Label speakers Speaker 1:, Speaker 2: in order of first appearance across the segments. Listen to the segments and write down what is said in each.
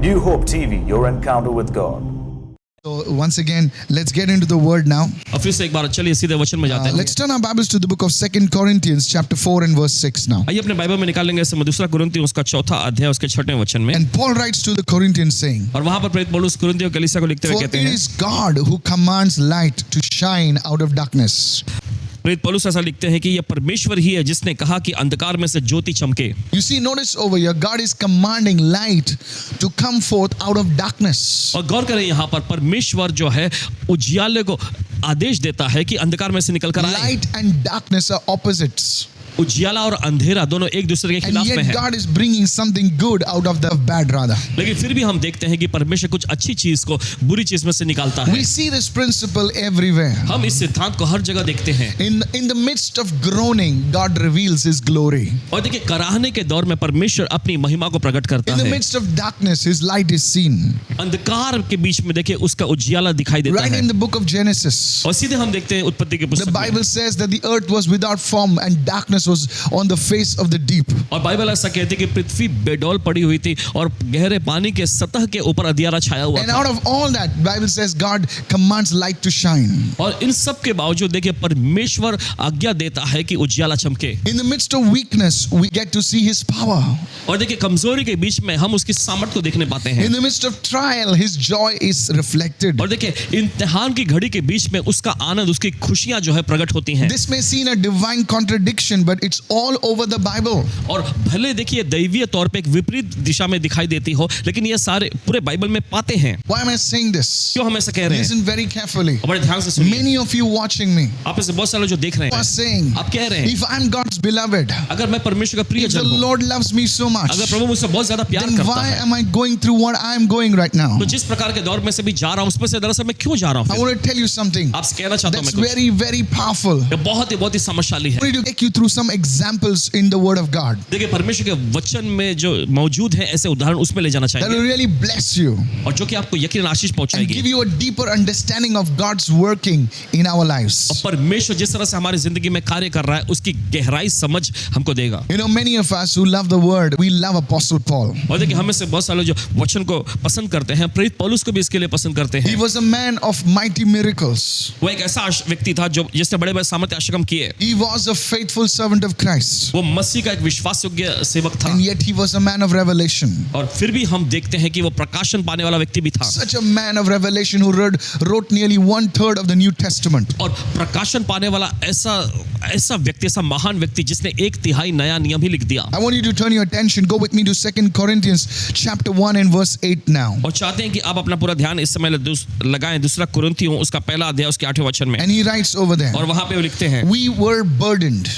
Speaker 1: New Hope TV, your encounter with God.
Speaker 2: So once again, let's get into the word now.
Speaker 3: और फिर से एक बार चलिए सीधे वचन में जाते हैं.
Speaker 2: Let's turn our Bibles to the book of 2 Corinthians chapter 4 and verse 6 now.
Speaker 3: आइए अपने बाइबल में निकालेंगे इस समय दूसरा कुरिन्थियों उसका चौथा अध्याय उसके छठवें वचन में.
Speaker 2: And Paul writes to the Corinthians saying,
Speaker 3: और वहां पर प्रेरित पौलुस कुरिन्थियों कलीसिया को लिखते हुए
Speaker 2: "For
Speaker 3: कहते
Speaker 2: it
Speaker 3: हैं,
Speaker 2: is God who commands light to shine out of darkness."
Speaker 3: प्रेरित पौलुस ऐसा लिखते हैं कि यह परमेश्वर ही है जिसने कहा कि अंधकार में से ज्योति चमके.
Speaker 2: You see, notice over here, God is commanding light to come forth out of darkness.
Speaker 3: और गौर करें यहाँ पर परमेश्वर जो है उजियाले को आदेश देता है कि अंधकार में से निकल कर आए.
Speaker 2: Light and darkness are opposites.
Speaker 3: उजियाला और अंधेरा दोनों एक दूसरे के
Speaker 2: And
Speaker 3: खिलाफ में
Speaker 2: yet
Speaker 3: है.
Speaker 2: God is bringing something good out of the bad rather.
Speaker 3: लेकिन फिर भी हम देखते हैं कि परमेश्वर कुछ अच्छी चीज को बुरी चीज में से निकालता है.
Speaker 2: We see this principle everywhere.
Speaker 3: हम इस सिद्धांत को हर जगह देखते हैं.
Speaker 2: In the midst of groaning, God reveals His glory.
Speaker 3: और देखिए कराहने के दौर में परमेश्वर अपनी महिमा को प्रकट करता
Speaker 2: In the
Speaker 3: है.
Speaker 2: midst of darkness, His light is seen.
Speaker 3: अंधकार के बीच में देखिए उसका उजियाला दिखाई देता
Speaker 2: Right
Speaker 3: है.
Speaker 2: in the book of Genesis,
Speaker 3: और सीधे हम देखते हैं उत्पत्ति के
Speaker 2: the
Speaker 3: पुस्तक में.
Speaker 2: Bible says that the earth was without form and darkness was on the face of the deep.
Speaker 3: और बाइबल ऐसा कहती है कि पृथ्वी बेडौल पड़ी हुई थी और गहरे पानी के सतह के ऊपर अंधियारा छाया हुआ
Speaker 2: And
Speaker 3: था.
Speaker 2: out of all that, Bible says God commands light to shine.
Speaker 3: और इन सब के बावजूद देखिए परमेश्वर आज्ञा देता है कि उजियाला चमके.
Speaker 2: In the midst of weakness, we get to see His power.
Speaker 3: और देखिए कमजोरी के बीच में हम उसकी सामर्थ को देखने पाते हैं.
Speaker 2: In the midst of trial, His joy is reflected.
Speaker 3: और देखिए इम्तिहान की घड़ी के बीच में उसका आनंद उसकी खुशियां जो है प्रकट होती हैं.
Speaker 2: This may seem a divine contradiction, but it's all over the Bible.
Speaker 3: और भले देखिए दैवीय तौर पे एक विपरीत दिशा में दिखाई देती हो लेकिन ये सारे पूरे बाइबल में पाते हैं.
Speaker 2: Why am I saying this?
Speaker 3: क्यों हम ऐसा कह रहे हैं?
Speaker 2: Listen very carefully.
Speaker 3: और बड़े ध्यान से सुनिए.
Speaker 2: Many of you watching me
Speaker 3: आप इसे बहुत सारे जो देख रहे
Speaker 2: are
Speaker 3: हैं
Speaker 2: saying,
Speaker 3: आप कह रहे हैं
Speaker 2: if I'm God's beloved,
Speaker 3: अगर मैं परमेश्वर का प्रिय
Speaker 2: if the
Speaker 3: जन हूं,
Speaker 2: Lord loves me so much,
Speaker 3: अगर प्रभु मुझसे बहुत ज्यादा प्यार
Speaker 2: then
Speaker 3: करता
Speaker 2: why
Speaker 3: है
Speaker 2: am I going through what I'm going right now?
Speaker 3: तो जिस प्रकार के दौर में से भी जा रहा हूं उसमें से दरअसल मैं क्यों जा रहा
Speaker 2: I
Speaker 3: हूं?
Speaker 2: want to tell you something
Speaker 3: आपसे कहना चाहता हूं
Speaker 2: that's
Speaker 3: मैं कुछ.
Speaker 2: very, very powerful.
Speaker 3: ये बहुत ही समझशाली है.
Speaker 2: I want to take you through some examples in the Word of God
Speaker 3: देखिए परमेश्वर के वचन में जो मौजूद है ऐसे उदाहरण उसमें ले जाना
Speaker 2: that
Speaker 3: चाहिए
Speaker 2: will really bless you
Speaker 3: और जो कि आपको यकीनन आशीष
Speaker 2: and
Speaker 3: पहुंचाएगी.
Speaker 2: give you a deeper understanding of God's working in our
Speaker 3: और
Speaker 2: lives.
Speaker 3: परमेश्वर जिस तरह से हमारी जिंदगी में कार्य कर रहा है उसकी गहराई समझ हमको देगा.
Speaker 2: You know, many of us who love the Word, we love Apostle Paul.
Speaker 3: और देखिए हमें से बहुत सारे जो वचन को पसंद करते हैं प्रेरित पौलुस को भी इसके लिए पसंद करते
Speaker 2: He
Speaker 3: हैं.
Speaker 2: was a man of mighty miracles.
Speaker 3: वो एक ऐसा व्यक्ति था जो जिसने बड़े सामर्थ्य आश्रम किए.
Speaker 2: He was a faithful servant of Christ.
Speaker 3: वो मसीह का एक विश्वासयोग्य सेवक था.
Speaker 2: And yet he was a man of revelation.
Speaker 3: और फिर भी हम देखते हैं कि वो प्रकाशन पाने वाला व्यक्ति भी था.
Speaker 2: Such a man of revelation who wrote nearly 1/3 of the New Testament.
Speaker 3: और प्रकाशन पाने वाला ऐसा व्यक्ति ऐसा महान व्यक्ति जिसने 1/3 नया नियम ही लिख दिया.
Speaker 2: I want you to turn your attention, go with me to 2 Corinthians chapter 1 and verse 8 now.
Speaker 3: और चाहते हैं कि आप अपना पूरा ध्यान इस समय लगाएं दूसरा कुरिन्थियों उसका पहला अध्याय उसके 8वें वचन में.
Speaker 2: And he writes over there,
Speaker 3: और वहां पे वो लिखते हैं
Speaker 2: we were burdened.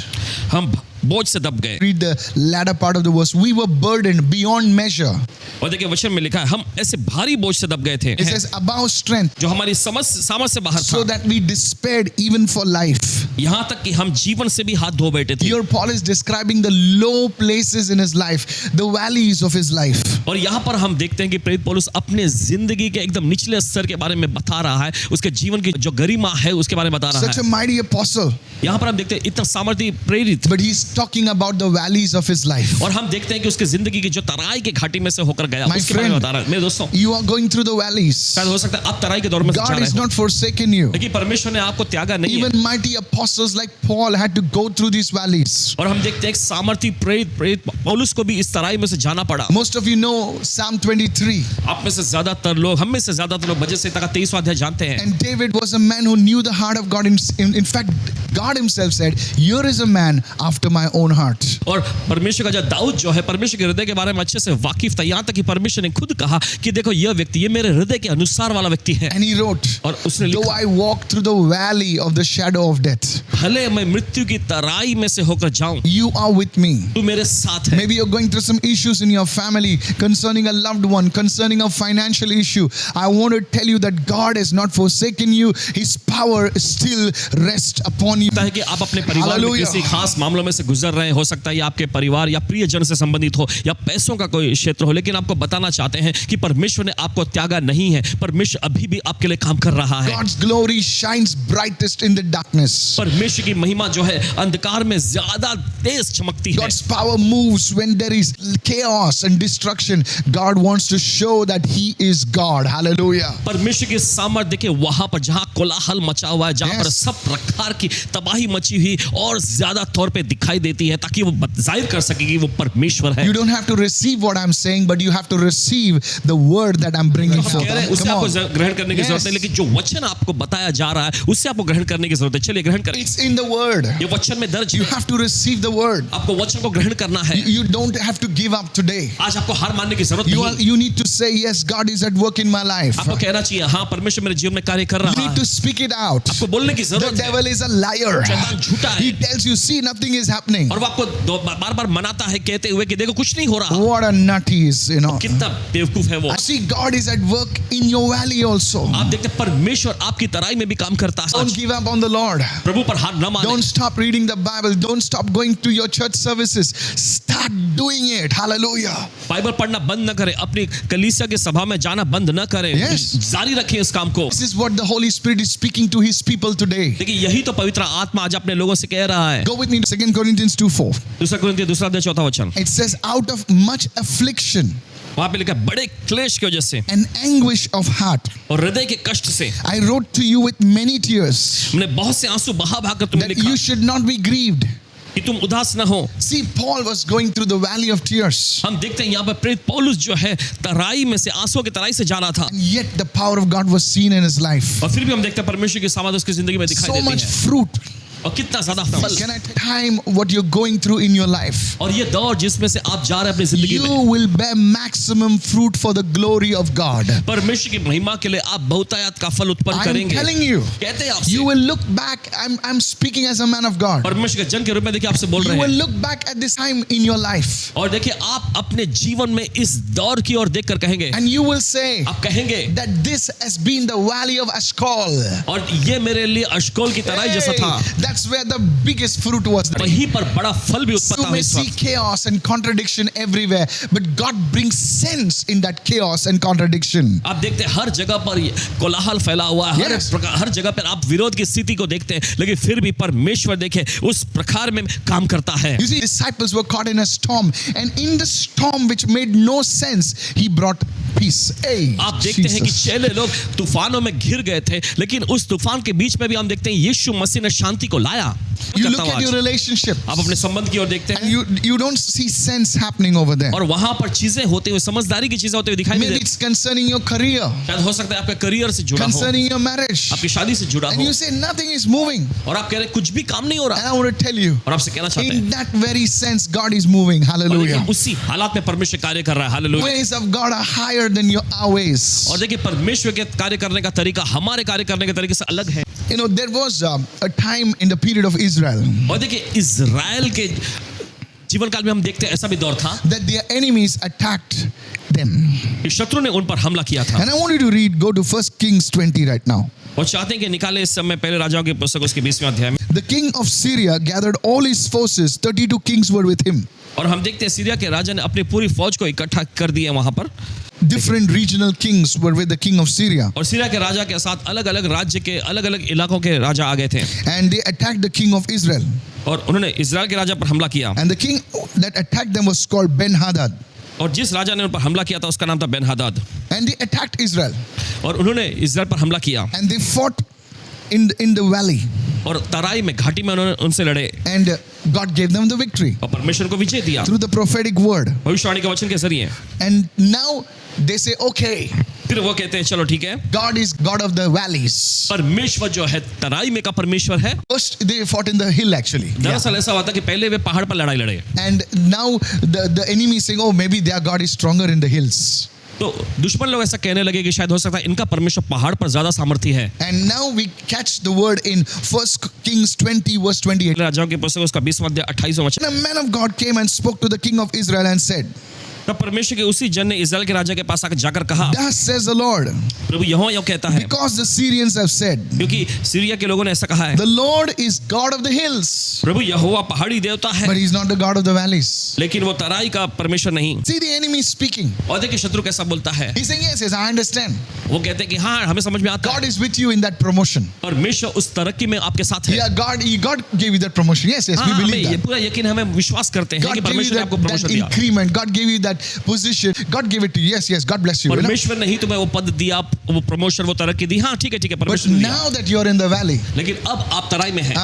Speaker 3: हम बोझ से दब गए.
Speaker 2: Read the latter part of the verse. We were burdened beyond measure.
Speaker 3: और देखिए वचन में लिखा है हम ऐसे भारी बोझ से दब गए थे
Speaker 2: It says above strength,
Speaker 3: जो हमारी समझ से बाहर
Speaker 2: so
Speaker 3: था.
Speaker 2: that we despaired even for life.
Speaker 3: यहाँ तक कि हम जीवन से भी हाथ धो बैठे थे.
Speaker 2: Here Paul is describing the low places in his life, the valleys of his life.
Speaker 3: और यहाँ पर हम देखते हैं कि प्रेरित पौलुस अपने जिंदगी के एकदम निचले स्तर के बारे में बता रहा है. उसके जीवन की जो गरिमा है उसके बारे में बता रहा
Speaker 2: Such a
Speaker 3: है.
Speaker 2: mighty apostle,
Speaker 3: यहाँ पर हम देखते हैं इतना सामर्थ्य प्रेरित.
Speaker 2: but he's talking about the valleys of his life.
Speaker 3: और हम देखते हैं कि उसके जिंदगी की जो तराई के घाटी में से होकर गया
Speaker 2: My
Speaker 3: उसके बारे में
Speaker 2: friend,
Speaker 3: बता रहा है. मेरे दोस्तों
Speaker 2: You are going through the valleys.
Speaker 3: शायद हो सकता है आप तराई के दौर में से जा
Speaker 2: God
Speaker 3: रहे
Speaker 2: is
Speaker 3: हो
Speaker 2: not forsaken you.
Speaker 3: लेकिन परमेश्वर ने आपको त्यागा नहीं है.
Speaker 2: Even mighty apostles like Paul had to go through these valleys.
Speaker 3: और हम देखते हैं एक सामर्थी प्रेरित पौलुस को भी इस तराई में से जाना पड़ा.
Speaker 2: Most of you know Psalm 23.
Speaker 3: आप में से ज्यादातर लोग हम में से ज्यादातर लोग भजन संहिता का 23वां अध्याय जानते हैं.
Speaker 2: And David was a man who knew the heart of God. In fact, God himself said, "Here is a man after my own heart."
Speaker 3: और परमेश्वर का जो दाऊद जो है परमेश्वर के हृदय के बारे में अच्छे से वाकिफ था. यहाँ तक कि परमेश्वर ने खुद कहा कि देखो यह व्यक्ति ये मेरे हृदय के अनुसार वाला व्यक्ति है.
Speaker 2: And he wrote,
Speaker 3: और उसने
Speaker 2: "Though
Speaker 3: लिखा
Speaker 2: I walk through the valley of the shadow of death,
Speaker 3: भले मैं मृत्यु की तराई में से होकर जाऊं
Speaker 2: you are with me."
Speaker 3: तू मेरे साथ है.
Speaker 2: Maybe you're going through some issues in your family concerning a loved one, concerning a financial issue. I want to tell you that God has not forsaken you. His power still rests upon upon you.
Speaker 3: लगता है कि आप अपने परिवार में
Speaker 2: Hallelujah.
Speaker 3: किसी खास मामलों में से गुजर रहे हैं, हो सकता है ये आपके परिवार या प्रियजन से संबंधित हो या पैसों का कोई क्षेत्र हो, लेकिन आपको बताना चाहते हैं कि परमेश्वर ने आपको त्यागा नहीं है। परमेश्वर अभी भी आपके लिए काम कर रहा है।
Speaker 2: God's glory shines brightest in the darkness.
Speaker 3: परमेश्वर की महिमा जो है अंधकार में ज्यादा तेज चमकती है।
Speaker 2: God's power moves when there is chaos and destruction. God wants to show that He is God. Hallelujah.
Speaker 3: परमेश्वर की सामर्थ देखिए वहां पर जहां कोलाहल मचा हुआ है, जहां पर
Speaker 2: Yes.
Speaker 3: सब प्रकार की तबाही मची हुई और ज्यादा तौर पे दिखाई देती है, ताकि वो जाहिर कर सके कि वो परमेश्वर है।
Speaker 2: You don't have to receive what I'm saying, but you have to receive the word that I'm bringing
Speaker 3: हम
Speaker 2: forth.
Speaker 3: कह रहे हैं, उससे
Speaker 2: Come
Speaker 3: आपको
Speaker 2: on.
Speaker 3: ग्रहण करने की
Speaker 2: Yes.
Speaker 3: जरूरत है, लेकिन जो वचन आपको बताया जा रहा है उससे आपको ग्रहण करने की जरूरत है। चलिए ग्रहण करें।
Speaker 2: It's in the word.
Speaker 3: ये वचन में दर्ज
Speaker 2: You
Speaker 3: है।
Speaker 2: have to receive the word.
Speaker 3: आपको वचन को ग्रहण करना है।
Speaker 2: You don't have to give up today.
Speaker 3: आज आपको हार मानने की जरूरत नहीं।
Speaker 2: You need to say, yes, God is at work in my life.
Speaker 3: आपको कहना चाहिए हाँ परमेश्वर मेरे जीवन में कार्य कर
Speaker 2: You
Speaker 3: रहा
Speaker 2: need
Speaker 3: है।
Speaker 2: to speak it out.
Speaker 3: आपको बोलने की
Speaker 2: The
Speaker 3: जरूरत है।
Speaker 2: devil is a liar.
Speaker 3: शैतान झूठा है।
Speaker 2: He tells you, see, nothing is happening.
Speaker 3: और वो आपको बार बार मनाता है कहते हुए कि देखो कुछ नहीं हो रहा।
Speaker 2: What a nut he is, you know.
Speaker 3: कितना बेवकूफ है वो।
Speaker 2: I see God is at work in your valley also.
Speaker 3: आप देखते हैं परमेश्वर आपकी तराई में भी काम करता है।
Speaker 2: Don't give up on the Lord.
Speaker 3: प्रभु पर हार न माने।
Speaker 2: Don't stop reading the Bible. Don't stop going to your church services. Start doing it. Hallelujah.
Speaker 3: Bible पढ़ना बंद न करें, अपनी कलीसिया की सभा में जाना बंद न करें।
Speaker 2: Yes.
Speaker 3: जारी रखें इस काम को।
Speaker 2: This is what the Holy Spirit is speaking to His people today.
Speaker 3: देखिए यही तो पवित्र आत्मा आज अपने लोगों से कह रहा है।
Speaker 2: Go with me to 2 Corinthians 2:4.
Speaker 3: दूसरा कुरिन्थियों दूसरा अध्याय चौथा वचन।
Speaker 2: It says, out of much affliction
Speaker 3: वहां पे लिखा है, बड़े क्लेश की वजह से
Speaker 2: and anguish of heart,
Speaker 3: और हृदय के कष्ट से
Speaker 2: I wrote to you with many tears,
Speaker 3: हमने बहुत से आंसू बहा बहा कर तुम्हें
Speaker 2: that
Speaker 3: लिखा
Speaker 2: you should not be grieved.
Speaker 3: कि तुम उदास न हो।
Speaker 2: See, Paul was going through the valley of tears,
Speaker 3: हम देखते हैं यहाँ पर प्रेरित पौलुस जो है तराई में से आंसुओं की तराई से जा रहा था,
Speaker 2: and yet the power of God was seen in his life.
Speaker 3: और फिर भी हम देखते हैं परमेश्वर की सामर्थ उसकी जिंदगी में दिखाई
Speaker 2: So
Speaker 3: देती
Speaker 2: much
Speaker 3: है।
Speaker 2: fruit.
Speaker 3: और कितना ज्यादा फल।
Speaker 2: Can I time what you're going through in your life?
Speaker 3: और ये दौर जिसमें से आप जा रहे हैं अपनी जिंदगी में,
Speaker 2: You will bear maximum fruit for the glory of God.
Speaker 3: परमेश्वर की महिमा के लिए आप बहुतायत का फल उत्पन्न
Speaker 2: I'm
Speaker 3: करेंगे।
Speaker 2: telling you,
Speaker 3: कहते हैं आपसे,
Speaker 2: you will look back. I'm speaking as a man of God.
Speaker 3: परमेश्वर के जन के रूप में देखिए आपसे बोल
Speaker 2: You
Speaker 3: रहे
Speaker 2: will
Speaker 3: हैं।
Speaker 2: look back at this time in your life,
Speaker 3: और देखिए आप अपने जीवन में इस दौर की ओर देखकर कहेंगे,
Speaker 2: and you will say
Speaker 3: आप कहेंगे
Speaker 2: that this has been the valley of Ashkol.
Speaker 3: और ये मेरे लिए अश्कोल की तराई जैसा था।
Speaker 2: Hey, that's where the biggest fruit was.
Speaker 3: वहीं पर बड़ा फल भी उत्पन्न
Speaker 2: You
Speaker 3: हुआ
Speaker 2: may
Speaker 3: इस
Speaker 2: see
Speaker 3: वक्त।
Speaker 2: chaos and contradiction everywhere, but God brings sense in that chaos and contradiction.
Speaker 3: आप देखते हैं हर जगह पर ये कोलाहल फैला हुआ है,
Speaker 2: Yes.
Speaker 3: हर जगह पर आप विरोध की स्थिति को देखते हैं, लेकिन फिर भी परमेश्वर देखे उस प्रकार में काम करता है।
Speaker 2: You see, disciples were caught in a storm, and in the storm which made no sense, He brought peace. Hey,
Speaker 3: आप देखते हैं कि
Speaker 2: Jesus.
Speaker 3: चेले लोग तूफानों में घिर गए थे, लेकिन उस तूफान के बीच में भी हम देखते हैं यीशु मसीह ने शांति को लाया।
Speaker 2: You look
Speaker 3: करता हूं
Speaker 2: at your
Speaker 3: आज।
Speaker 2: relationship,
Speaker 3: आप अपने संबंध की ओर देखते
Speaker 2: and
Speaker 3: हैं
Speaker 2: you don't see sense happening over there.
Speaker 3: और वहां पर चीजें होते हुए, समझदारी की चीजें होते हुए दिखाई नहीं
Speaker 2: Maybe
Speaker 3: देती।
Speaker 2: it's concerning your career,
Speaker 3: शायद हो सकता है आपके करियर से जुड़ा हो,
Speaker 2: concerning your marriage,
Speaker 3: आपकी शादी से जुड़ा
Speaker 2: and
Speaker 3: हो,
Speaker 2: you say nothing is moving.
Speaker 3: और आप कह रहे हैं कुछ भी काम नहीं हो
Speaker 2: And
Speaker 3: रहा,
Speaker 2: I want to tell you,
Speaker 3: और आपसे कहना चाहते हैं
Speaker 2: in that very sense, God is moving.
Speaker 3: और
Speaker 2: Hallelujah.
Speaker 3: देखिए, उसी हालात में परमेश्वर कार्य कर रहा है। Hallelujah.
Speaker 2: Ways of God are higher than our ways.
Speaker 3: और देखिए परमेश्वर के कार्य करने का तरीका हमारे कार्य करने के तरीके से अलग है।
Speaker 2: You know, there was a time in the period of Israel
Speaker 3: और देखिए इज़राइल के जीवन काल में हम देखते हैं ऐसा भी दौर था
Speaker 2: that their enemies attacked them.
Speaker 3: कि शत्रु ने उन पर हमला किया था।
Speaker 2: And I want you to read, go to 1 Kings 20 right now.
Speaker 3: और चाहते हैं कि निकाले इस समय पहले राजाओं की पुस्तक उसके 20वें अध्याय में।
Speaker 2: The king of Syria gathered all his forces, 32 kings were with him.
Speaker 3: और हम देखते हैं सीरिया के राजा ने अपनी पूरी फौज को इकट्ठा कर दिया वहां पर।
Speaker 2: Different regional kings were with the king of Syria.
Speaker 3: और सीरिया के राजा के साथ अलग अलग राज्य के अलग अलग इलाकों के राजा आ गए थे
Speaker 2: And they attacked the king of Israel.
Speaker 3: और उन्होंने इज़राइल के राजा पर हमला किया।
Speaker 2: And the king that attacked them was called Ben-Hadad.
Speaker 3: और जिस राजा ने उन पर हमला किया था उसका नाम था Ben हदाद।
Speaker 2: And they attacked Israel.
Speaker 3: और उन्होंने इज़राइल पर हमला किया
Speaker 2: And they fought in the valley.
Speaker 3: और तराई में घाटी में उन्होंने उनसे लड़े
Speaker 2: And God gave them the victory
Speaker 3: और परमेश्वर को विजय दिया
Speaker 2: through the prophetic word.
Speaker 3: भविष्यवाणी के वचन के जरिए।
Speaker 2: And now they say, okay,
Speaker 3: फिर वो कहते हैं चलो ठीक है,
Speaker 2: God is God of the valleys.
Speaker 3: परमेश्वर जो है तराई में का परमेश्वर है।
Speaker 2: First they fought in the hill actually.
Speaker 3: दरअसल ऐसा हुआ था कि पहले वे पहाड़ पर लड़ाई लड़े,
Speaker 2: And now the enemy is saying, oh, maybe their God is stronger in the hills.
Speaker 3: तो दुश्मन लोग ऐसा कहने लगे कि शायद हो सकता है इनका परमेश्वर पहाड़ पर ज्यादा सामर्थ्य है।
Speaker 2: And now we catch the word in 1 Kings 20 verse 28.
Speaker 3: राजाओं की पुस्तक उसका 20वां अध्याय 28वां वचन।
Speaker 2: And a man of God came and spoke to the king of Israel and said,
Speaker 3: तब परमेश्वर के उसी जन ने इस्राएल के राजा के पास आकर जाकर कहा,
Speaker 2: Thus says the Lord,
Speaker 3: प्रभु यहोवा यूं कहता है,
Speaker 2: because the Syrians have said,
Speaker 3: क्योंकि सीरिया के लोगों ने ऐसा कहा है,
Speaker 2: the Lord is God of the hills,
Speaker 3: प्रभु यहोवा पहाड़ी देवता है,
Speaker 2: but he's not the God of the valleys.
Speaker 3: लेकिन वो तराई का परमेश्वर नहीं।
Speaker 2: See, the enemy is speaking.
Speaker 3: और देखिए शत्रु कैसा बोलता है,
Speaker 2: He's saying, yes, I understand.
Speaker 3: वो कहते हैं कि हाँ हमें समझ में आता है,
Speaker 2: God is with you in that promotion.
Speaker 3: परमेश्वर उस तरक्की में आपके साथ है।
Speaker 2: Yeah, God gave you that promotion. Yes, we
Speaker 3: हाँ, हमें
Speaker 2: believe
Speaker 3: ये
Speaker 2: that.
Speaker 3: पूरा यकीन, हमें विश्वास करते हैं कि
Speaker 2: God gave you
Speaker 3: परमेश्वर ने आपको
Speaker 2: that
Speaker 3: प्रमोशन दिया।
Speaker 2: increment. God gave you that position. God gave it to you. Yes, God bless you. You know?
Speaker 3: परमेश्वर ने ही तुम्हें वो पद दिया, वो प्रमोशन, वो तरक्की दी। हाँ ठीक है
Speaker 2: But
Speaker 3: परमेश्वर ने दिया।
Speaker 2: now that you're in the valley,
Speaker 3: लेकिन अब आप तराई में हैं,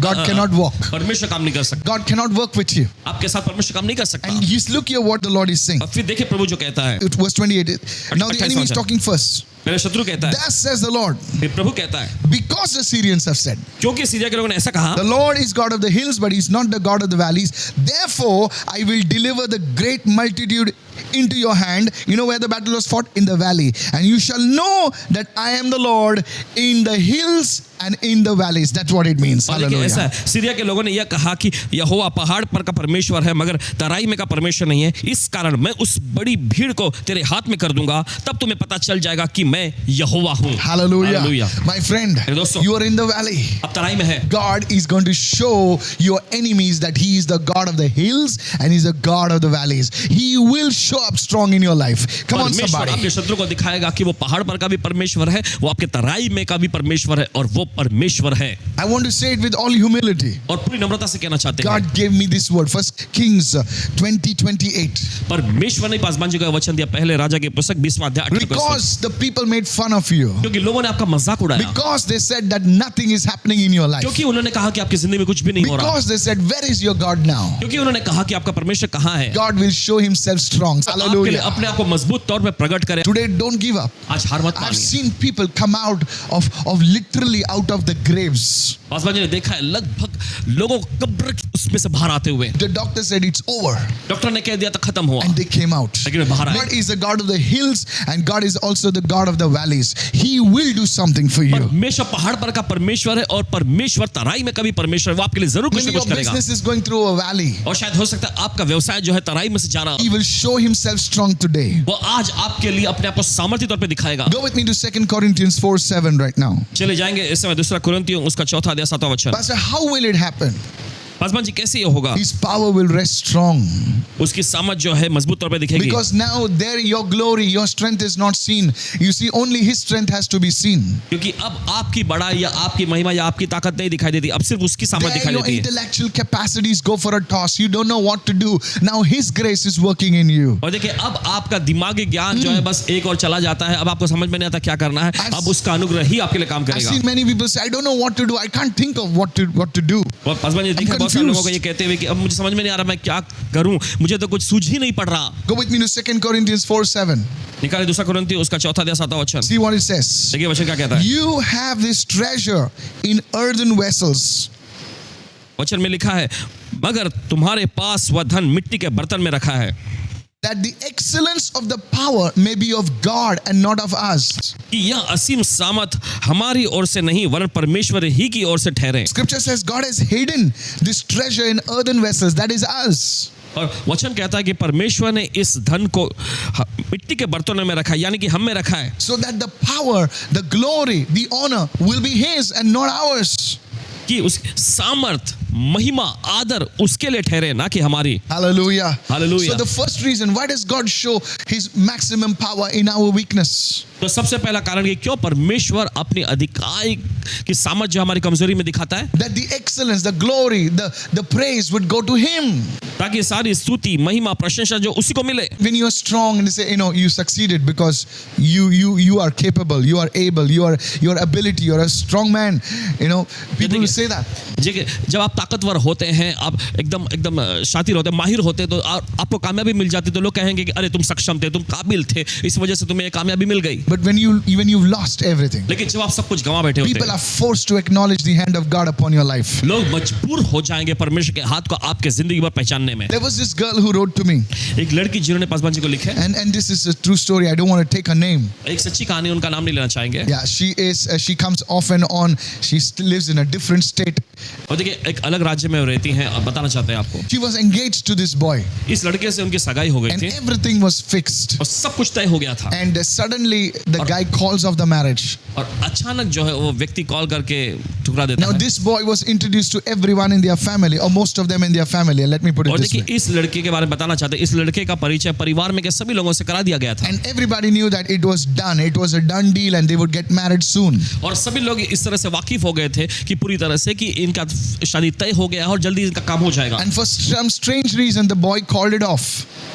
Speaker 2: God cannot walk.
Speaker 3: परमेश्वर काम नहीं कर सकता,
Speaker 2: God cannot work with you.
Speaker 3: आपके साथ परमेश्वर काम नहीं कर सकता।
Speaker 2: And you look here what the Lord is saying.
Speaker 3: और फिर देखिए प्रभु जो कहता है,
Speaker 2: It was 28. Now the enemy is talking first.
Speaker 3: मेरा शत्रु कहता है,
Speaker 2: Thus says the Lord,
Speaker 3: फिर प्रभु कहता है,
Speaker 2: because the Syrians have said,
Speaker 3: क्योंकि सीरिया के लोगों ने ऐसा कहा,
Speaker 2: the Lord is God of the hills, but he's not the God of the valleys. Therefore, I will deliver the great multitude into your hand. You know where the battle was fought? In the valley. And you shall know that I am the Lord in the hills and in the valleys. That's what it means.
Speaker 3: और देखिए ऐसा
Speaker 2: Hallelujah.
Speaker 3: है, Syria के लोगों ने यह कहा कि यहोवा पहाड़ पर का परमेश्वर है मगर तराई में का परमेश्वर नहीं है, इस कारण मैं उस बड़ी भीड़ को तेरे हाथ में कर दूंगा, तब तुम्हें पता चल जाएगा कि मैं यहोवा हूँ।
Speaker 2: Hallelujah. My friend,
Speaker 3: मेरे दोस्तों,
Speaker 2: you are in the valley.
Speaker 3: अब तराई में है,
Speaker 2: God is going to show your enemies that he is the God of the hills and he's the God of the valleys. He will show up strong in your life. Come on,
Speaker 3: परमेश्वर
Speaker 2: somebody.
Speaker 3: आपके शत्रु को दिखाएगा कि वो पहाड़ पर का भी परमेश्वर है, वो आपके तराई में का भी परमेश्वर है और वो परमेश्वर है।
Speaker 2: I want to say it with all humility.
Speaker 3: और पूरी नम्रता से कहना चाहते हैं,
Speaker 2: God gave me this word. First Kings 20:28.
Speaker 3: परमेश्वर ने पासवान जी को वचन दिया, पहले राजा की पुस्तक 20वां अध्याय 18
Speaker 2: Because the people made fun of you.
Speaker 3: क्योंकि लोगों ने आपका मजाक उड़ाया,
Speaker 2: Because they said that nothing is happening in your life.
Speaker 3: क्योंकि उन्होंने कहा कि आपकी जिंदगी में कुछ भी नहीं हो रहा,
Speaker 2: Because they said, where is your God now?
Speaker 3: क्योंकि उन्होंने कहा कि आपका परमेश्वर कहाँ है।
Speaker 2: God will show himself strong.
Speaker 3: आपके लिए
Speaker 2: Hallelujah.
Speaker 3: अपने आप को मजबूत तौर पे प्रकट करे।
Speaker 2: Today, don't give up.
Speaker 3: आज हार मत
Speaker 2: I've
Speaker 3: मानिए।
Speaker 2: seen people come out of literally out of the graves.
Speaker 3: Paswan ji ने देखा है लगभग लोगों को कब्र की उसमें से बाहर आते हुए,
Speaker 2: The doctor said it's over.
Speaker 3: Doctor ने कह दिया था खत्म हुआ,
Speaker 2: And they came out.
Speaker 3: लेकिन वे बाहर आए।
Speaker 2: God is the God of the hills and God is also the God of the valleys. He will do something for you.
Speaker 3: परमेश्वर पहाड़ पर का परमेश्वर है और परमेश्वर तराई में का भी परमेश्वर है, वो आपके लिए जरूर कुछ
Speaker 2: Maybe
Speaker 3: ना
Speaker 2: your
Speaker 3: कुछ करेगा।
Speaker 2: business is going through a valley.
Speaker 3: और शायद हो सकता है आपका व्यवसाय जो है तराई में से जा रहा,
Speaker 2: He will show himself strong today.
Speaker 3: वो आज आपके लिए अपने आप को सामर्थ्य तौर पे दिखाएगा।
Speaker 2: Go with me to 2 Corinthians 4:7 right now.
Speaker 3: चले जाएंगे इस समय दूसरा कुरिन्थियों उसका 4 अध्याय 7वां वचन।
Speaker 2: Pastor, how will it happen?
Speaker 3: Paswan ji कैसे ये होगा?
Speaker 2: His power will rest strong.
Speaker 3: उसकी सामर्थ जो है मजबूत तौर पे दिखेगी,
Speaker 2: Because now there your glory, your strength is not seen. You see, only his strength has to be seen.
Speaker 3: क्योंकि अब आपकी बड़ाई या आपकी महिमा या आपकी ताकत नहीं दिखाई देती, अब सिर्फ उसकी सामर्थ
Speaker 2: There
Speaker 3: दिखाई
Speaker 2: your
Speaker 3: देती है।
Speaker 2: intellectual capacities go for a toss. You don't know what to do. Now his grace is working in you.
Speaker 3: और देखिए अब आपका दिमागी ज्ञान जो है बस एक और चला जाता है, अब आपको समझ में नहीं आता क्या करना है, अब उसका अनुग्रह ही आपके लिए काम
Speaker 2: I've
Speaker 3: करेगा।
Speaker 2: seen many people say, I don't know what to do. I can't think of what to do.
Speaker 3: और पासवान जी देखा बहुत सारे लोगों को ये कहते हुए कि अब मुझे समझ में नहीं आ रहा मैं क्या करूं, मुझे तो कुछ सूझ ही नहीं पड़ रहा।
Speaker 2: Go with me to 2 Corinthians 4:7.
Speaker 3: निकाले दूसरा कुरिन्थियों उसका 4 अध्याय 7वां वचन।
Speaker 2: See what it says.
Speaker 3: देखिए वचन क्या कहता है।
Speaker 2: You have this treasure in earthen vessels.
Speaker 3: वचन में लिखा है, मगर तुम्हारे पास वह धन मिट्टी के बर्तन में रखा है,
Speaker 2: That the excellence of the power may be of God and not of us.
Speaker 3: कि यह असीम सामर्थ हमारी ओर से नहीं वरन परमेश्वर ही की ओर से ठहरे।
Speaker 2: Scripture says God has hidden this treasure in earthen vessels. That is us.
Speaker 3: और वचन कहता है कि परमेश्वर ने इस धन को मिट्टी के बर्तनों में रखा है, यानी कि हम में रखा है,
Speaker 2: So that the power, the glory, the honor will be his and not ours.
Speaker 3: कि उस सामर्थ महिमा आदर उसके लिए ठहरे, ना कि हमारी।
Speaker 2: Hallelujah.
Speaker 3: Hallelujah.
Speaker 2: So the first reason, why does God show his maximum power in our weakness?
Speaker 3: तो सबसे पहला कारण कि क्यों परमेश्वर अपनी अधिकाई की सामर्थ जो हमारी कमजोरी में दिखाता है,
Speaker 2: That the excellence, the glory, the praise would go to him.
Speaker 3: ताकि सारी स्तुति महिमा प्रशंसा जो उसी को मिले।
Speaker 2: When you are strong and say, you succeeded because you are capable, you are able, your ability, you are a strong man. People will say that.
Speaker 3: जब आप ताकतवर होते हैं, आप एकदम शातिर होते हैं, माहिर होते हैं, तो आपको कामयाबी मिल जाती है, तो लोग कहेंगे कि अरे तुम सक्षम थे, तुम काबिल थे, इस वजह से तुम्हें ये कामयाबी मिल गई।
Speaker 2: But when you've lost everything,
Speaker 3: लेकिन जब आप सब कुछ गंवा बैठे होते
Speaker 2: people
Speaker 3: हैं,
Speaker 2: are forced to acknowledge the hand of God upon your life.
Speaker 3: लोग मजबूर हो जाएंगे परमेश्वर के हाथ को आपके जिंदगी भर पहचानने में।
Speaker 2: There was this girl who wrote to me,
Speaker 3: एक लड़की जिन्होंने पासवान जी को लिखे,
Speaker 2: and this is a true story. I don't want to take her name.
Speaker 3: एक सच्ची कहानी, उनका नाम नहीं लेना चाहेंगे।
Speaker 2: Yeah, she comes off and on. She still lives in a different state.
Speaker 3: और देखिए एक अलग राज्य में रहती हैं और बताना चाहते हैं आपको।
Speaker 2: She was engaged to this boy,
Speaker 3: इस लड़के से उनकी सगाई हो गई
Speaker 2: and
Speaker 3: थी
Speaker 2: everything was fixed.
Speaker 3: और सब कुछ तय हो गया था।
Speaker 2: And suddenly the guy calls off the marriage.
Speaker 3: और अचानक जो है वो व्यक्ति कॉल करके ठुकरा देता
Speaker 2: Now
Speaker 3: है।
Speaker 2: this boy was introduced to everyone in their family, or most of them in their family. Let me put it
Speaker 3: और
Speaker 2: this
Speaker 3: देखिए
Speaker 2: way.
Speaker 3: इस लड़के के बारे में बताना चाहते हैं, इस लड़के का परिचय परिवार में के सभी लोगों से करा दिया गया था
Speaker 2: And everybody knew that it was done. It was a done deal and they would get married soon.
Speaker 3: और सभी लोग इस तरह से वाकिफ हो गए थे कि पूरी तरह से कि इनका शादी तय हो गया है और जल्दी इनका काम हो जाएगा।
Speaker 2: And for some strange reason, the boy called it off.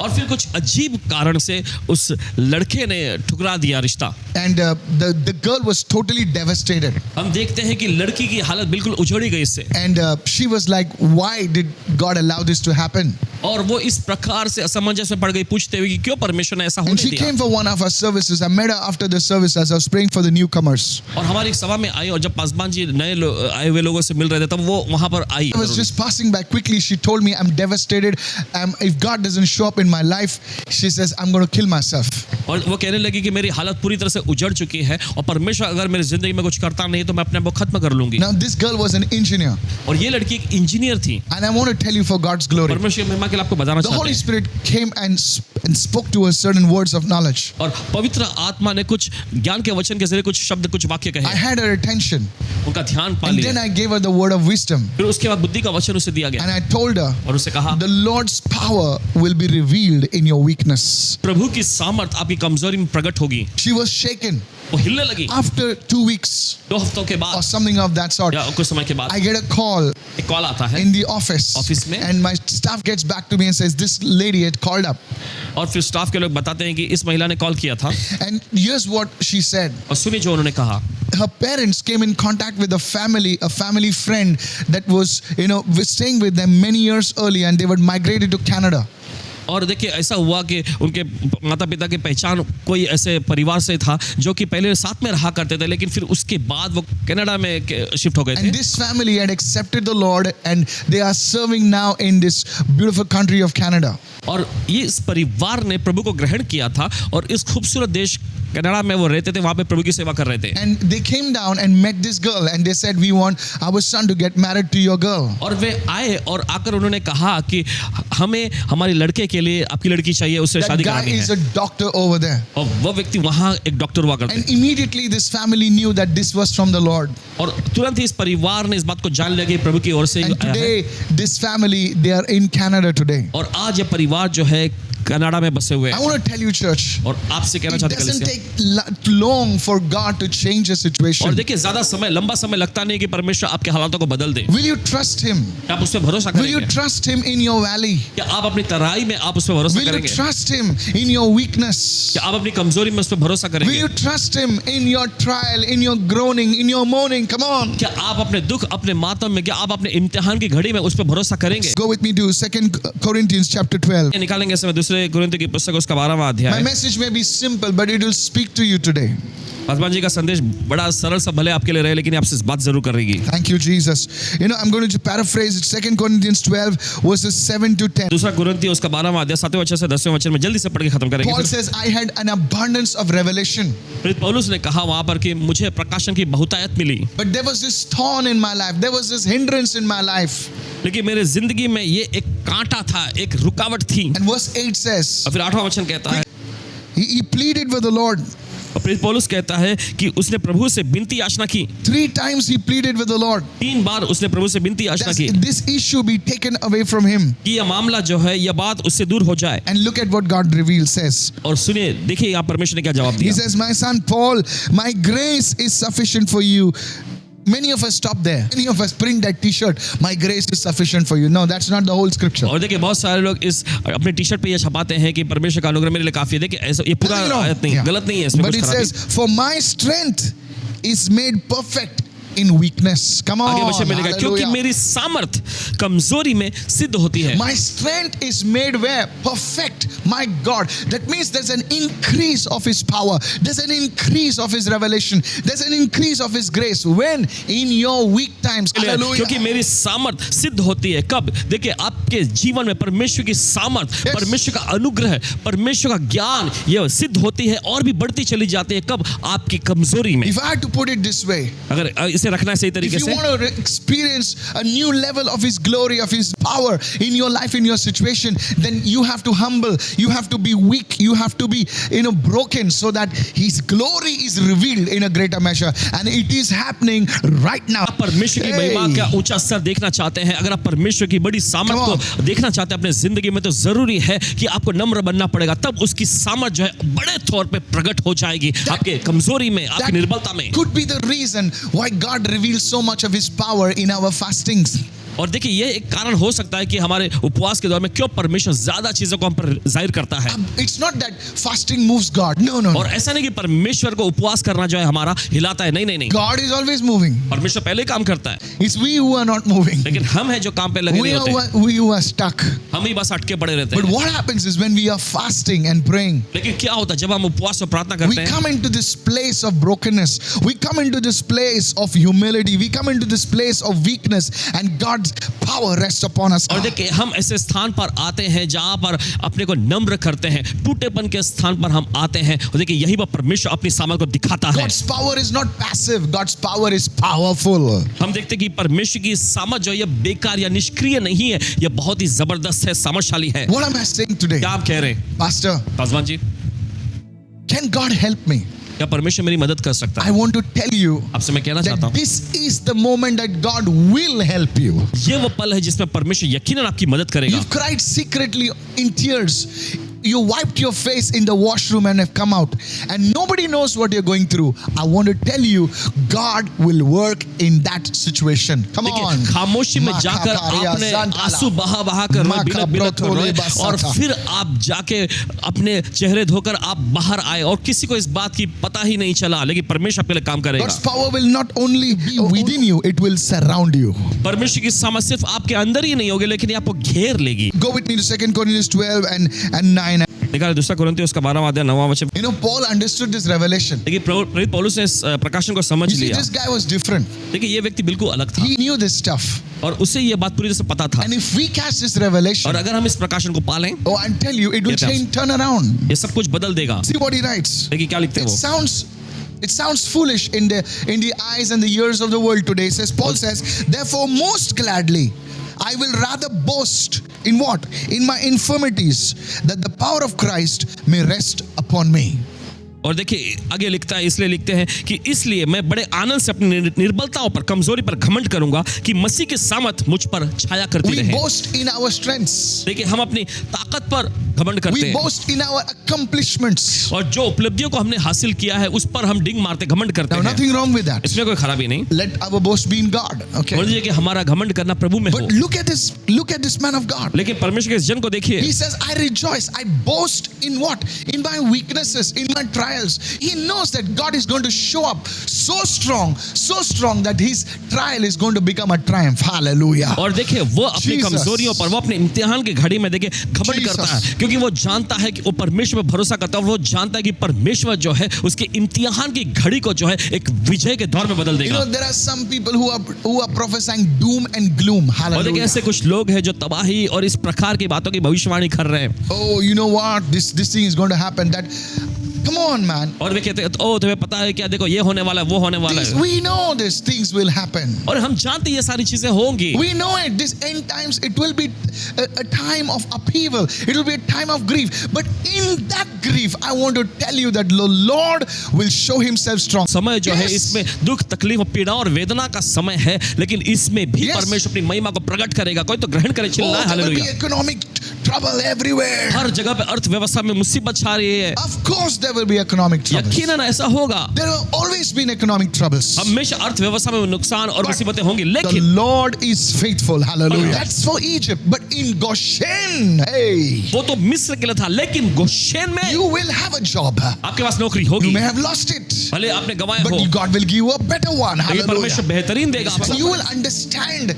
Speaker 3: और फिर कुछ अजीब कारण से उस लड़के ने ठुकरा दिया रिश्ता।
Speaker 2: And the girl was totally devastated.
Speaker 3: हम देखते हैं कि लड़की की हालत बिल्कुल उजड़ी गई इससे
Speaker 2: And she was like, why did God allow this to happen?
Speaker 3: और वो इस प्रकार से असमंजस में पड़ गई पूछते हुए कि क्यों परमेश्वर ने ऐसा
Speaker 2: And
Speaker 3: होने
Speaker 2: she
Speaker 3: दिया।
Speaker 2: came for one of our services. I met her after the service as I was praying for the newcomers.
Speaker 3: और हमारी एक सभा में आई और जब पासवान जी नए आए हुए लोगों से मिल रहे थे तब वो वहां पर आई।
Speaker 2: I was just passing by quickly. She told me, I'm devastated. If God doesn't show up in my life, she says, I'm going to kill myself.
Speaker 3: और वो कहने लगी कि मेरी हालत पूरी तरह से उजड़ चुकी है और परमेश्वर अगर मेरी जिंदगी में कुछ करता नहीं तो मैं अपने आप को खत्म कर लूंगी।
Speaker 2: Now, this girl was an engineer.
Speaker 3: और ये लड़की एक इंजीनियर थी।
Speaker 2: And I want to tell you for God's glory.
Speaker 3: परमेश्वर की महिमा के लिए आपको बताना
Speaker 2: The
Speaker 3: चाहते
Speaker 2: Holy
Speaker 3: हैं।
Speaker 2: Spirit came and spoke to her certain words of knowledge.
Speaker 3: और पवित्र आत्मा ने कुछ ज्ञान के वचन के जरिए कुछ शब्द कुछ वाक्य
Speaker 2: I
Speaker 3: कहे,
Speaker 2: had her attention.
Speaker 3: उनका ध्यान पा
Speaker 2: And then
Speaker 3: लिया।
Speaker 2: I gave her the word of wisdom.
Speaker 3: फिर उसके बाद बुद्धि का वचन उसे दिया गया
Speaker 2: And I told her,
Speaker 3: और उसे कहा
Speaker 2: the Lord's power will be revealed in your weakness.
Speaker 3: प्रभु की सामर्थ आपकी कमजोरी में प्रकट होगी।
Speaker 2: She was shaken.
Speaker 3: वो हिलने लगी।
Speaker 2: After 2 weeks
Speaker 3: 2 हफ्तों के
Speaker 2: or
Speaker 3: बाद
Speaker 2: something of that sort,
Speaker 3: या कुछ समय के बाद
Speaker 2: I get a call
Speaker 3: एक कॉल आता है
Speaker 2: in the office.
Speaker 3: Office में?
Speaker 2: And my staff gets back to me and says, this lady had called up.
Speaker 3: और फिर स्टाफ के लोग बताते हैं कि इस महिला ने कॉल किया था
Speaker 2: And here's what she said.
Speaker 3: और सुनिए जो उन्होंने कहा।
Speaker 2: Her parents came in contact with a family friend that was, was staying with them many years earlier, and they were migrated to Canada.
Speaker 3: और देखिए ऐसा हुआ कि उनके माता पिता की पहचान कोई ऐसे परिवार से था जो कि पहले साथ में रहा करते थे लेकिन फिर उसके बाद वो कनाडा में शिफ्ट हो गए थे।
Speaker 2: And this family had accepted the Lord, and they are serving now in this beautiful country of Canada.
Speaker 3: और ये इस परिवार ने प्रभु को ग्रहण किया था और इस खूबसूरत देश कनाडा में वो रहते थे, वहां पे प्रभु की सेवा कर रहे थे।
Speaker 2: And they came down and met this girl, and they said, we want our son to get married to your girl.
Speaker 3: और वे आए और आकर उन्होंने कहा कि हमें हमारे लड़के के लिए आपकी लड़की चाहिए, उससे
Speaker 2: That
Speaker 3: शादी
Speaker 2: guy
Speaker 3: करानी
Speaker 2: is
Speaker 3: है।
Speaker 2: a doctor over there.
Speaker 3: और वो व्यक्ति वहां एक डॉक्टर हुआ करते
Speaker 2: And immediately this family knew that this was from the Lord.
Speaker 3: और तुरंत ही इस परिवार ने इस बात को जान लिया कि प्रभु की ओर से
Speaker 2: And
Speaker 3: आया है।
Speaker 2: today, this family, they are in Canada today.
Speaker 3: और आज ये परिवार जो है कनाडा में बसे हुए
Speaker 2: I
Speaker 3: हैं।
Speaker 2: want to tell you, church,
Speaker 3: और आपसे कहना
Speaker 2: it
Speaker 3: चाहते हैं
Speaker 2: doesn't
Speaker 3: कलीसिया,
Speaker 2: take long for God to change a
Speaker 3: और
Speaker 2: situation.
Speaker 3: देखिए ज्यादा समय लंबा समय लगता नहीं कि परमेश्वर आपके हालातों को बदल दे।
Speaker 2: Will you trust Him?
Speaker 3: क्या आप उस पर भरोसा
Speaker 2: Will you
Speaker 3: करेंगे?
Speaker 2: trust Him in your valley?
Speaker 3: क्या आप अपनी तराई में आप उस पर भरोसा
Speaker 2: Will you
Speaker 3: करेंगे?
Speaker 2: trust Him in your weakness?
Speaker 3: क्या आप अपनी कमजोरी में उस पर भरोसा
Speaker 2: Will
Speaker 3: करेंगे?
Speaker 2: you trust Him in your trial, in your groaning, in your mourning? Come on.
Speaker 3: क्या आप अपने दुख अपने मातम में, क्या आप अपने इम्तिहान की घड़ी में उस पर भरोसा करेंगे?
Speaker 2: Go with me to 2 Corinthians chapter 12.
Speaker 3: निकालेंगे समय दूसरे कुरिन्थियों की पुस्तक उसका 12वां
Speaker 2: My
Speaker 3: अध्याय।
Speaker 2: message may be simple, but it will speak to you today.
Speaker 3: Paswan ji का संदेश बड़ा सरल सा भले आपके लिए रहे लेकिन आपसे इस बात जरूर करेगी।
Speaker 2: Thank you, Jesus. I'm going to paraphrase it. 2 Corinthians 12, verses 7 to 10.
Speaker 3: दूसरा कुरिन्थियों उसका 12वां अध्याय 7वें वचन से 10वें वचन में जल्दी से पढ़ के खत्म करेंगे।
Speaker 2: Paul says, I had an abundance of revelation,
Speaker 3: फिर पौलुस ने कहा वहां पर कि मुझे प्रकाशन की बहुतायत मिली,
Speaker 2: but there was this thorn in my life. There was this hindrance in my life.
Speaker 3: लेकिन मेरे जिंदगी में ये एक कांटा था, एक रुकावट थी।
Speaker 2: And verse 8 says,
Speaker 3: और फिर 8वां वचन कहता है,
Speaker 2: he pleaded with the Lord.
Speaker 3: और फिर पौलुस कहता है कि उसने प्रभु से विनती याचना की।
Speaker 2: 3 times he pleaded with the Lord.
Speaker 3: 3 बार उसने प्रभु से विनती याचना की
Speaker 2: That this issue be taken away from him.
Speaker 3: कि यह मामला जो है यह बात उससे दूर हो जाए।
Speaker 2: And look at what God reveals, says.
Speaker 3: और सुनिए, देखिए यहाँ परमेश्वर ने क्या जवाब
Speaker 2: He
Speaker 3: दिया।
Speaker 2: says, my son Paul, my grace is sufficient for you. Many of us stop there. Many of us print that t-shirt, my grace is sufficient for you. No, that's not the whole scripture.
Speaker 3: और देखिए बहुत सारे लोग इस अपने T shirt पे ये छपाते हैं कि परमेश्वर का अनुग्रह मेरे लिए काफी है। देखिए ऐसा ये पूरा
Speaker 2: Nothing wrong.
Speaker 3: आयत नहीं,
Speaker 2: Yeah.
Speaker 3: गलत नहीं है इसमें
Speaker 2: But
Speaker 3: कुछ
Speaker 2: it
Speaker 3: खराबी।
Speaker 2: says, for my strength is made perfect in weakness. Come on.
Speaker 3: आगे वचन में लिखा, क्योंकि
Speaker 2: Hallelujah.
Speaker 3: मेरी सामर्थ कमजोरी में सिद्ध होती है।
Speaker 2: My strength is made where? Perfect. My God. That means there's an increase of His power. There's an increase of His revelation. There's an increase of His grace. When? In your weak times. Hallelujah.
Speaker 3: क्योंकि मेरी सामर्थ सिद्ध होती है कब? देखिए आपके जीवन में परमेश्वर की सामर्थ,
Speaker 2: Yes.
Speaker 3: परमेश्वर का अनुग्रह, परमेश्वर का ज्ञान ये सिद्ध होती है और भी बढ़ती चली जाती है कब? आपकी कमजोरी में।
Speaker 2: If I had to put it this way,
Speaker 3: अगर इसे रखना है सही
Speaker 2: If
Speaker 3: तरीके
Speaker 2: you
Speaker 3: से,
Speaker 2: want to experience a new level of His glory, of His power in your life, in your situation, then you have to humble, you have to be weak, you have to be, broken, so that His glory is revealed in a greater measure. And it is happening right now.
Speaker 3: आप परमेश्वर की महिमा का ऊंचा स्तर देखना चाहते हैं, अगर आप परमेश्वर की बड़ी सामर्थ
Speaker 2: Come on.
Speaker 3: को देखना चाहते हैं अपने जिंदगी में, तो जरूरी है कि आपको नम्र बनना पड़ेगा, तब उसकी सामर्थ जो है बड़े तौर पे प्रकट हो जाएगी आपके कमजोरी में, आपकी निर्बलता में।
Speaker 2: Could be the reason why God reveals so much of His power in our fastings.
Speaker 3: और देखिए ये एक कारण हो सकता है कि हमारे उपवास के दौर में क्यों परमेश्वर ज्यादा चीजों को हम पर जाहिर करता है।
Speaker 2: It's not that fasting moves God. No.
Speaker 3: और ऐसा नहीं कि परमेश्वर को उपवास करना जो है हमारा हिलाता है, नहीं।
Speaker 2: God is always moving.
Speaker 3: परमेश्वर पहले काम करता है,
Speaker 2: It's we who are not moving.
Speaker 3: लेकिन हम हैं जो काम पे लगे नहीं होते,
Speaker 2: We who are stuck.
Speaker 3: हम ही बस अटके पड़े रहते
Speaker 2: But
Speaker 3: हैं।
Speaker 2: what happens is when we are fasting and praying,
Speaker 3: लेकिन क्या होता है जब हम उपवास और प्रार्थना
Speaker 2: we
Speaker 3: करते हैं,
Speaker 2: come into this place of brokenness. We come into this place of humility. We come into this place of weakness, and God's power rests upon us.
Speaker 3: और देखिए हम ऐसे स्थान पर आते हैं जहां पर अपने को नम्र करते हैं, टूटेपन के स्थान पर हम आते हैं, और देखिए यही पर परमेश्वर अपनी सामर्थ को दिखाता है।
Speaker 2: God's power is not passive. God's power is powerful.
Speaker 3: हम देखते हैं कि परमेश्वर की सामर्थ जो है ये बेकार या निष्क्रिय नहीं है, यह बहुत ही जबरदस्त है, सामर्थशाली है।
Speaker 2: What am I saying today?
Speaker 3: क्या आप कह रहे हैं
Speaker 2: Pastor,
Speaker 3: Paswan ji?
Speaker 2: can God help me?
Speaker 3: क्या परमेश्वर मेरी मदद कर सकता
Speaker 2: I
Speaker 3: है?
Speaker 2: want to tell you
Speaker 3: आपसे मैं कहना चाहता
Speaker 2: that
Speaker 3: हूँ,
Speaker 2: this is the moment that God will help you.
Speaker 3: ये वो पल है जिसमें परमेश्वर यकीनन आपकी मदद करेगा।
Speaker 2: You've cried secretly in tears. You wiped your face in the washroom and have come out, and nobody knows what you're going through. I want to tell you, God will work in that situation. Come
Speaker 3: देखिए
Speaker 2: on.
Speaker 3: खामोशी में जाकर आपने आंसू बहा कर रोए, बिलख कर रोए, और फिर आप जाके अपने चेहरे धोकर आप बाहर आए और किसी को इस बात की पता ही नहीं चला, लेकिन परमेश्वर आपके लिए काम करेगा।
Speaker 2: God's power will not only be within you, it will surround you.
Speaker 3: परमेश्वर की सामर्थ सिर्फ आपके अंदर ही नहीं होगी, लेकिन ये आपको घेर लेगी।
Speaker 2: Go with me to 2 Corinthians 12 and 9.
Speaker 3: देखा दूसरा कुरिन्थियों उसका 12वां अध्याय 9वां वचन।
Speaker 2: You know, Paul understood this revelation.
Speaker 3: देखिए प्रेरित पौलुस ने इस प्रकाशन को समझ
Speaker 2: You see,
Speaker 3: लिया।
Speaker 2: this guy was different.
Speaker 3: देखिए ये व्यक्ति बिल्कुल अलग था
Speaker 2: He knew this stuff.
Speaker 3: और उसे ये बात पूरी तरह से पता था,
Speaker 2: And if we catch this revelation,
Speaker 3: और अगर हम इस प्रकाशन को पालें,
Speaker 2: oh, I tell you, it will
Speaker 3: Yes,
Speaker 2: change, turn around.
Speaker 3: ये सब कुछ बदल देगा।
Speaker 2: See what he writes.
Speaker 3: देखिए क्या लिखते हैं वो।
Speaker 2: It sounds foolish in the eyes and the ears of the world today. It says, Paul says, therefore most gladly I will rather boast in what? In my infirmities, that the power of Christ may rest upon me.
Speaker 3: और देखिए आगे लिखता है, इसलिए लिखते हैं कि इसलिए मैं बड़े आनंद से अपनी निर्बलताओं पर, कमजोरी पर घमंड करूंगा कि मसीह की सामर्थ मुझ पर छाया करती
Speaker 2: We
Speaker 3: रहे।
Speaker 2: boast in our strengths.
Speaker 3: देखिए हम अपनी ताकत पर घमंड करते
Speaker 2: We
Speaker 3: हैं,
Speaker 2: boast in our accomplishments.
Speaker 3: और जो उपलब्धियों को हमने हासिल किया है उस पर हम डिंग मारते, घमंड करते
Speaker 2: Now,
Speaker 3: हैं।
Speaker 2: nothing wrong with that.
Speaker 3: इसमें कोई खराबी नहीं।
Speaker 2: Let our boast be in God. Okay.
Speaker 3: बोल दीजिए कि हमारा घमंड करना प्रभु में हो।
Speaker 2: But look at this man of God.
Speaker 3: लेकिन परमेश्वर के इस जन को देखिए,
Speaker 2: He says, I rejoice. I boast in what? In my weaknesses, in my trials. He knows that God is going to show up so strong that his trial is going to become a triumph. Hallelujah.
Speaker 3: और देखिए वो अपनी
Speaker 2: Jesus.
Speaker 3: कमजोरियों पर, वो अपने इम्तिहान की घड़ी में देखिए घमंड
Speaker 2: Jesus.
Speaker 3: करता है, क्योंकि वो जानता है कि वो परमेश्वर पर भरोसा करता है, और वो जानता है कि परमेश्वर जो है उसके इम्तिहान की घड़ी को जो है एक विजय के दौर में बदल
Speaker 2: You
Speaker 3: देगा।
Speaker 2: know, there are some people who are prophesying doom and gloom.
Speaker 3: और देखिए
Speaker 2: Hallelujah.
Speaker 3: ऐसे कुछ लोग हैं जो तबाही और इस प्रकार की बातों की भविष्यवाणी कर रहे हैं,
Speaker 2: Oh, you know what? This thing is going to happen. That, come on, man.
Speaker 3: और वे कहते हैं ओ तुम्हें पता है क्या, देखो ये होने वाला है, वो होने वाला है,
Speaker 2: We know these things will happen.
Speaker 3: और हम जानते हैं ये सारी चीजें होंगी।
Speaker 2: We know it. This end times, it will be a time of upheaval. It will be a time of grief. But in that grief, I want to tell you that the Lord will show Himself strong.
Speaker 3: समय जो है
Speaker 2: Yes.
Speaker 3: इसमें दुख, तकलीफ, पीड़ा और वेदना का समय है, लेकिन इसमें भी
Speaker 2: Yes.
Speaker 3: परमेश्वर अपनी महिमा को प्रकट करेगा। कोई तो ग्रहण करे, चिल्लाए
Speaker 2: There will be
Speaker 3: hallelujah.
Speaker 2: economic trouble everywhere.
Speaker 3: हर जगह पे अर्थव्यवस्था में मुसीबत छा रही है,
Speaker 2: Of course, there will be economic troubles.
Speaker 3: यकीनन ऐसा होगा।
Speaker 2: There have always been economic troubles.
Speaker 3: हमेशा अर्थव्यवस्था में नुकसान और मुसीबतें होंगी,
Speaker 2: The
Speaker 3: लेकिन
Speaker 2: Lord is faithful. Hallelujah.
Speaker 3: Yes.
Speaker 2: That's for Egypt. But in Goshen, hey,
Speaker 3: वो तो मिस्र के लिए था, लेकिन गोशेन में
Speaker 2: you will have a job.
Speaker 3: आपके पास नौकरी
Speaker 2: You
Speaker 3: होगी,
Speaker 2: may have lost it,
Speaker 3: भले आपने गवाया हो,
Speaker 2: but God will give you a better one.
Speaker 3: लेकिन
Speaker 2: Hallelujah.
Speaker 3: परमेश्वर बेहतरीन देगा
Speaker 2: So
Speaker 3: आपको।
Speaker 2: you will understand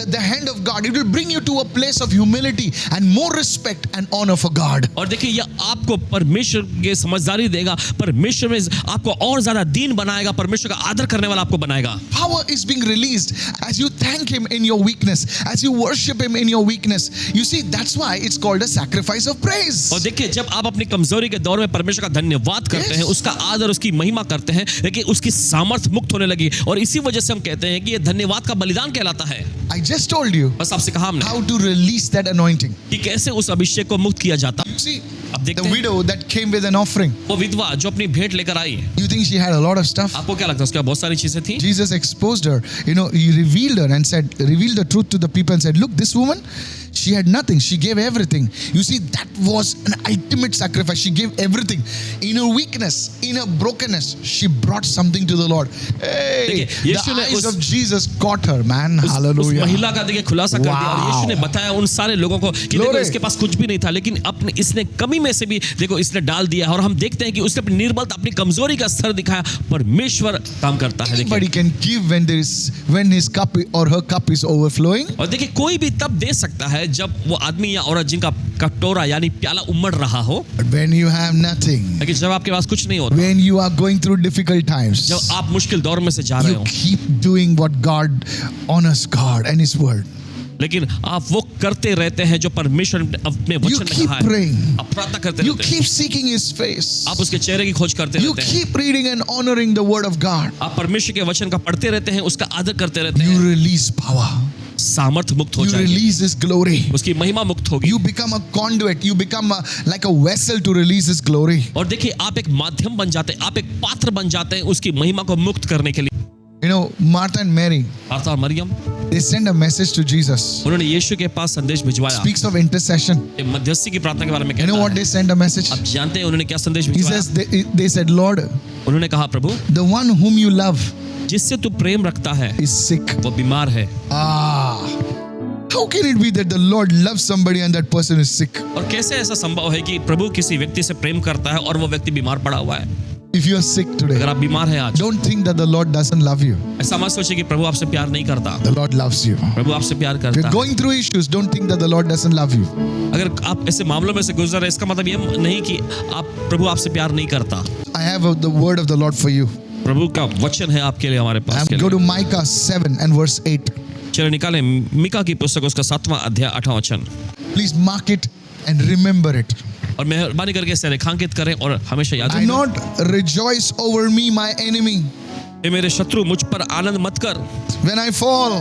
Speaker 2: the hand of God. It will bring you to a place of humility and more respect and honor for God.
Speaker 3: और देखिए यह आपको परमेश्वर के समझदारी देगा, परमेश्वर में आपको और ज्यादा दीन बनाएगा, परमेश्वर का आदर करने वाला आपको बनाएगा.
Speaker 2: Power is being released as you thank Him in your weakness, as you worship Him in your weakness. You see, that's why it's called a sacrifice of praise.
Speaker 3: और देखिए जब आप अपनी कमजोरी के दौर में परमेश्वर का धन्यवाद करते हैं, उसका आदर, उसकी महिमा करते हैं, देखिए उसकी सामर्थ मुक्त होने लगी और इसी वजह से हम कहते हैं कि ये धन्यवाद का बलिदान कहलाता है.
Speaker 2: I just told you
Speaker 3: बस आपसे कहा हमने
Speaker 2: how to release that anointing.
Speaker 3: कि कैसे उस अभिषेक को मुक्त किया जाता.
Speaker 2: You see,
Speaker 3: अब
Speaker 2: the
Speaker 3: देखते हैं
Speaker 2: widow that came with an offering.
Speaker 3: वो विधवा जो अपनी भेंट लेकर आई,
Speaker 2: You think she had a lot of stuff?
Speaker 3: आपको क्या लगता है उसके पास बहुत सारी चीजें थी?
Speaker 2: Jesus exposed her. He revealed her and revealed the truth to the people and said, look, this woman, she had nothing. She gave everything. You see, that was an ultimate sacrifice. She gave everything. In her weakness, in her brokenness, she brought something to the Lord. Hey, the eyes of Jesus caught her, man. Hallelujah.
Speaker 3: उस महिला का देखिए खुलासा कर दिया और यीशु ने बताया उन सारे लोगों को कि देखो इसके पास कुछ भी नहीं था, लेकिन अपने इसने कमी में से भी देखो इसने डाल दिया. और हम देखते हैं कि उसने अपनी निर्बलता, अपनी कमजोरी का स्तर दिखाया. परमेश्वर काम करता है.
Speaker 2: Anybody can give when his cup or her cup is overflowing.
Speaker 3: और देखिए कोई भी तब दे सकता है जब वो आदमी या औरत जिनका कटोरा यानी प्याला उमड़ रहा हो.
Speaker 2: But when you have nothing,
Speaker 3: लेकिन जब आपके पास कुछ नहीं होता,
Speaker 2: when you are going through difficult times,
Speaker 3: जब आप मुश्किल दौर में से जा रहे
Speaker 2: you
Speaker 3: हो,
Speaker 2: keep doing what God honors God and His word.
Speaker 3: लेकिन आप वो करते रहते हैं जो परमेश्वर ने अपने वचन में
Speaker 2: keep
Speaker 3: कहा है.
Speaker 2: praying.
Speaker 3: आप प्रार्थना करते
Speaker 2: You
Speaker 3: रहते हैं.
Speaker 2: keep seeking His face.
Speaker 3: आप उसके चेहरे की खोज करते
Speaker 2: You
Speaker 3: रहते हैं.
Speaker 2: keep reading and honoring the word of God.
Speaker 3: आप परमेश्वर के वचन का पढ़ते रहते हैं, उसका आदर करते रहते
Speaker 2: You
Speaker 3: हैं.
Speaker 2: release power.
Speaker 3: सामर्थ मुक्त हो
Speaker 2: You
Speaker 3: जाएगी,
Speaker 2: release His glory.
Speaker 3: उसकी महिमा मुक्त होगी.
Speaker 2: You become a conduit. You become like a vessel to release His glory.
Speaker 3: और देखिए आप एक माध्यम बन जाते हैं, आप एक पात्र बन जाते हैं उसकी महिमा को मुक्त करने के लिए.
Speaker 2: Martha and Mary,
Speaker 3: मार्था और Maryam,
Speaker 2: they send a message to Jesus.
Speaker 3: उन्होंने यीशु के पास संदेश भिजवाया.
Speaker 2: Speaks of intercession.
Speaker 3: ये मध्यस्थी की प्रार्थना के बारे में
Speaker 2: You know
Speaker 3: कहता
Speaker 2: what
Speaker 3: है.
Speaker 2: they send a message?
Speaker 3: आप जानते हैं उन्होंने क्या संदेश
Speaker 2: He
Speaker 3: भिजवाया?
Speaker 2: says, they said, Lord,
Speaker 3: उन्होंने कहा प्रभु
Speaker 2: the one whom you love
Speaker 3: जिससे तू प्रेम रखता है
Speaker 2: is sick.
Speaker 3: वो बीमार है.
Speaker 2: How can it be that the Lord loves somebody and that person is sick?
Speaker 3: और कैसे ऐसा संभव है कि प्रभु किसी व्यक्ति से प्रेम करता है और वो व्यक्ति बीमार पड़ा हुआ है?
Speaker 2: If you are sick today,
Speaker 3: अगर आप बीमार हैं आज,
Speaker 2: don't think that the Lord doesn't love you.
Speaker 3: ऐसा मत सोचिए कि प्रभु आपसे प्यार नहीं करता.
Speaker 2: The Lord loves you.
Speaker 3: प्रभु आपसे प्यार
Speaker 2: If
Speaker 3: करता
Speaker 2: you're
Speaker 3: है.
Speaker 2: going through issues, don't think that the Lord doesn't love you.
Speaker 3: अगर आप ऐसे मामलों में से गुजर रहे, इसका मतलब ये नहीं कि प्रभु आपसे प्यार नहीं करता.
Speaker 2: I have the word of the Lord for you.
Speaker 3: प्रभु का वचन है आपके लिए, हमारे पास.
Speaker 2: Go to Micah 7 and verse 8.
Speaker 3: चलो निकालें मीका की पुस्तक उसका 7वां अध्याय 8वां वचन.
Speaker 2: Please mark it and remember it.
Speaker 3: और मेहरबानी करके इसे रेखांकित करें और हमेशा याद
Speaker 2: Do
Speaker 3: रखें.
Speaker 2: not rejoice over me, my enemy.
Speaker 3: ए मेरे शत्रु, मुझ पर आनंद मत कर,
Speaker 2: When I fall,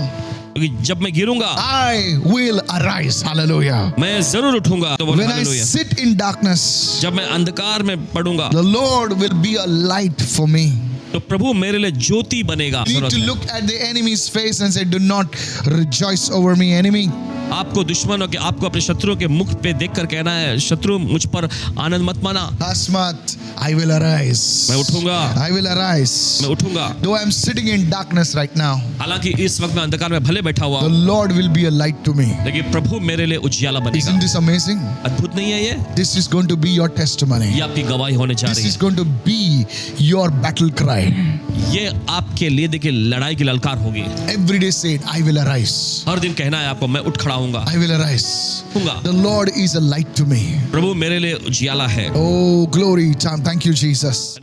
Speaker 3: क्योंकि जब मैं गिरूंगा
Speaker 2: I will arise. Hallelujah.
Speaker 3: मैं जरूर उठूंगा. तो बोलो
Speaker 2: When I
Speaker 3: hallelujah.
Speaker 2: sit in darkness,
Speaker 3: जब मैं अंधकार में पड़ूंगा
Speaker 2: the Lord will be a light for me.
Speaker 3: तो प्रभु मेरे लिए ज्योति बनेगा.
Speaker 2: You need to look at the enemy's face and say, do not rejoice over me, enemy.
Speaker 3: आपको दुश्मनों के, आपको अपने शत्रुओं के मुख पे देखकर कहना है, शत्रु मुझ पर आनंद मत माना.
Speaker 2: Hasmat, I will arise.
Speaker 3: मैं उठूंगा.
Speaker 2: I will arise.
Speaker 3: मैं उठूंगा.
Speaker 2: Though I am sitting in darkness right now,
Speaker 3: हालांकि इस वक्त मैं अंधकार में भले बैठा हुआ
Speaker 2: the
Speaker 3: हूं,
Speaker 2: Lord will be a light to me.
Speaker 3: लेकिन प्रभु मेरे लिए उजियाला बनेगा.
Speaker 2: Isn't this amazing?
Speaker 3: अद्भुत नहीं है ये?
Speaker 2: This is going to be your testimony.
Speaker 3: ये आपकी गवाही होने जा
Speaker 2: This
Speaker 3: रही
Speaker 2: is
Speaker 3: है.
Speaker 2: going to be your battle cry.
Speaker 3: ये आपके लिए देखिए लड़ाई की ललकार होगी.
Speaker 2: Every day say it, I will arise.
Speaker 3: हर दिन कहना है आपको, मैं उठ खड़ा हूंगा.
Speaker 2: I will arise. The Lord is a light to me.
Speaker 3: प्रभु मेरे लिए उजियाला है.
Speaker 2: Oh, glory. Thank you, Jesus.